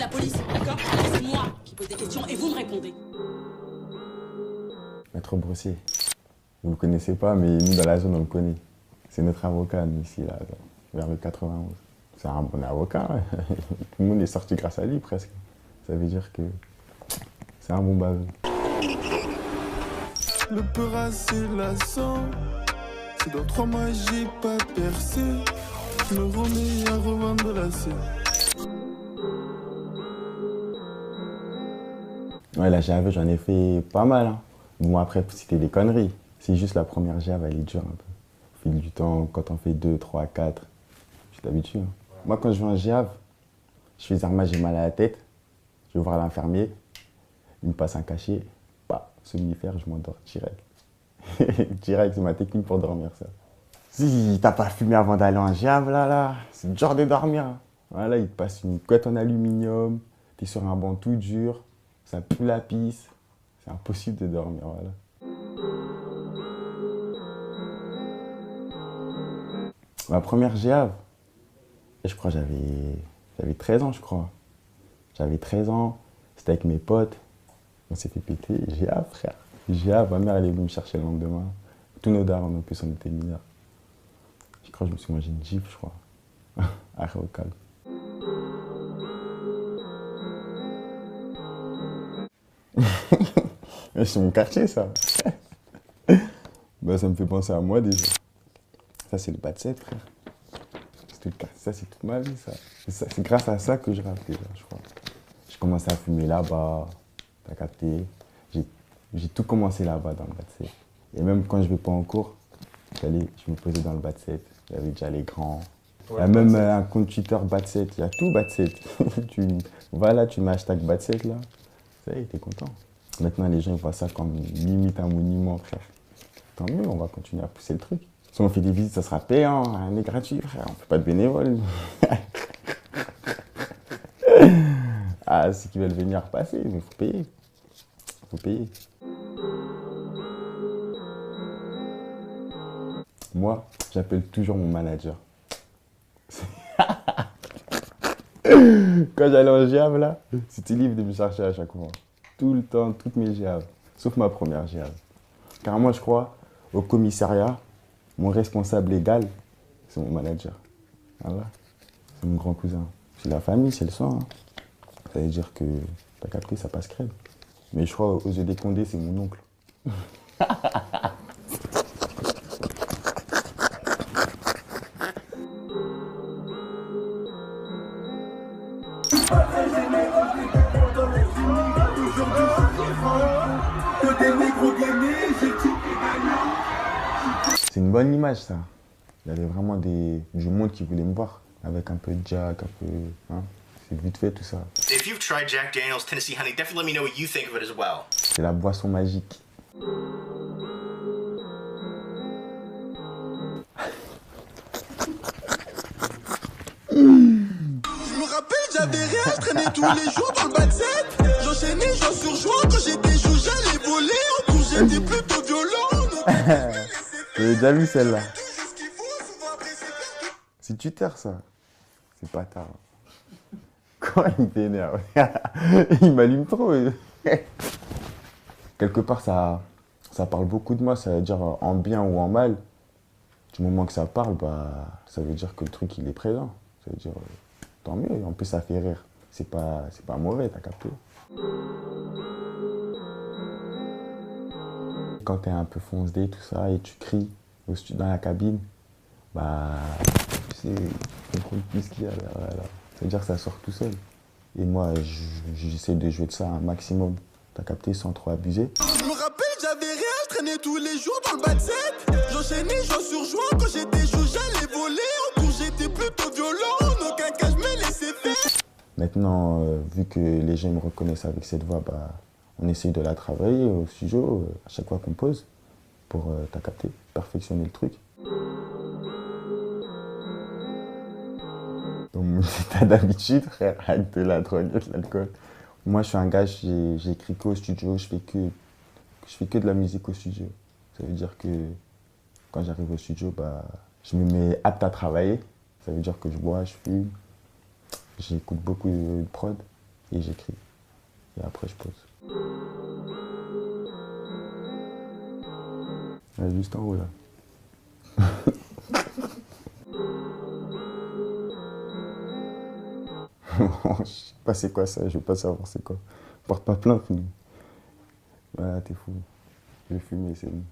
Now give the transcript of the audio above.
de la police, d'accord? C'est moi qui pose des questions et vous me répondez. Maître Brossier, vous le connaissez pas, mais nous, dans la zone, on le connaît. C'est notre avocat, nous, ici, là, vers le 91. C'est un bon avocat, ouais. Tout le monde est sorti grâce à lui, presque. Ça veut dire que c'est un bon baveux. Le peur c'est lassant. Si dans 3 mois j'ai pas percé, je me remets à revendre la scène. Ouais, la GAV, j'en ai fait pas mal. Hein. Bon, après, c'était des conneries. C'est juste la première GAV, elle est dure un peu. Au fil du temps, quand on fait 2, 3, 4, tu t'habitues. Hein. Moi, quand je vais en GAV, je fais Zarma, j'ai mal à la tête. Je vais voir l'infirmier. Il me passe un cachet. Bah, somnifère, je m'endors direct. Direct, c'est ma technique pour dormir, ça. Si t'as pas fumé avant d'aller en GAV, là, c'est dur de dormir. Hein. Voilà, il te passe une couette en aluminium. T'es sur un banc tout dur. Ça pue la pisse. C'est impossible de dormir, voilà. Ma première GAV, je crois que j'avais 13 ans, je crois. J'avais 13 ans, c'était avec mes potes. On s'est fait péter. GAV, frère. GAV, ma mère, elle est venue me chercher le lendemain. Tous nos darons, en plus, on était mineurs. Je crois que je me suis mangé une gifle, je crois. Arrêt au calme. C'est mon quartier, ça. Bah, ça me fait penser à moi, déjà. Ça, c'est le bas de 7, frère. Ça, c'est toute ma vie, ça. C'est grâce à ça que je rappe, déjà, je crois. J'ai commencé à fumer là-bas, t'as capté. J'ai tout commencé là-bas, dans le bas de 7. Et même quand je vais pas en cours, je me posais dans le bas de 7. Il y avait déjà les grands. Il y a même un compte Twitter bas de 7. Il y a tout bas de 7. Voilà, tu mets hashtag bas de 7, là. Ça y est, t'es content. Maintenant, les gens ils voient ça comme limite un monument, frère. Tant mieux, on va continuer à pousser le truc. Si on fait des visites, ça sera payant, on est gratuit, frère. On fait pas de bénévoles. Ah, ceux qui veulent venir passer, mais il faut payer. Il faut payer. Moi, j'appelle toujours mon manager. Quand j'allais en GAV, là, c'était libre de me chercher à chaque fois. Tout le temps, toutes mes GAV. Sauf ma première GAV. Car moi, je crois, au commissariat, mon responsable légal, c'est mon manager. Voilà. C'est mon grand cousin. C'est la famille, c'est le sang. Hein. Ça veut dire que, t'as capté, ça passe crème. Mais je crois, aux yeux des Condés, c'est mon oncle. C'est une bonne image, ça. Il y avait vraiment du monde qui voulait me voir. Avec un peu de Jack, un peu... Hein, c'est vite fait, tout ça. If you've tried Jack Daniel's Tennessee Honey, definitely let me know what you think of it as well. C'est la boisson magique. Je me rappelle, j'avais rien, je traînais tous les jours dans le bas de 7. J'enchaînais, j'en surjoint. Quand j'étais chou, j'allais voler. En tout, j'étais plutôt violent. J'avais déjà vu celle-là. C'est Twitter, ça. C'est pas tard. Quand il m'énerve. Il m'allume trop. Quelque part, ça parle beaucoup de moi. Ça veut dire en bien ou en mal. Du moment que ça parle, bah, ça veut dire que le truc, il est présent. Ça veut dire, tant mieux. En plus, ça fait rire. C'est pas mauvais, t'as capté. Quand t'es un peu foncé, tout ça, et tu cries dans la cabine, bah, tu sais, tu comprends plus ce qu'il y a là. Ça veut dire que ça sort tout seul. Et moi, j'essaie de jouer de ça un maximum. T'as capté, sans trop abuser. Je me rappelle, j'avais rien, je traînais tous les jours dans le bas de 7. J'enchaînais, j'en surjoint. Quand j'étais chou, j'allais voler. En tout, j'étais plutôt violent. En aucun cas, je me laissais faire. Maintenant, vu que les gens me reconnaissent avec cette voix, bah, on essaye de la travailler au studio, à chaque fois qu'on pose, pour, t'as capté, perfectionner le truc. Dans mon état d'habitude, frère, avec de la drogue et de l'alcool. Moi, je suis un gars, j'écris qu'au studio, je fais que de la musique au studio. Ça veut dire que quand j'arrive au studio, bah, je me mets apte à travailler. Ça veut dire que je bois, je fume, j'écoute beaucoup de prod. et j'écris. Et après, je pose. Juste en haut, là. Je sais pas c'est quoi ça, je veux pas savoir c'est quoi. Porte pas plainte, mais... Ah, t'es fou. Je vais fumer, c'est bon.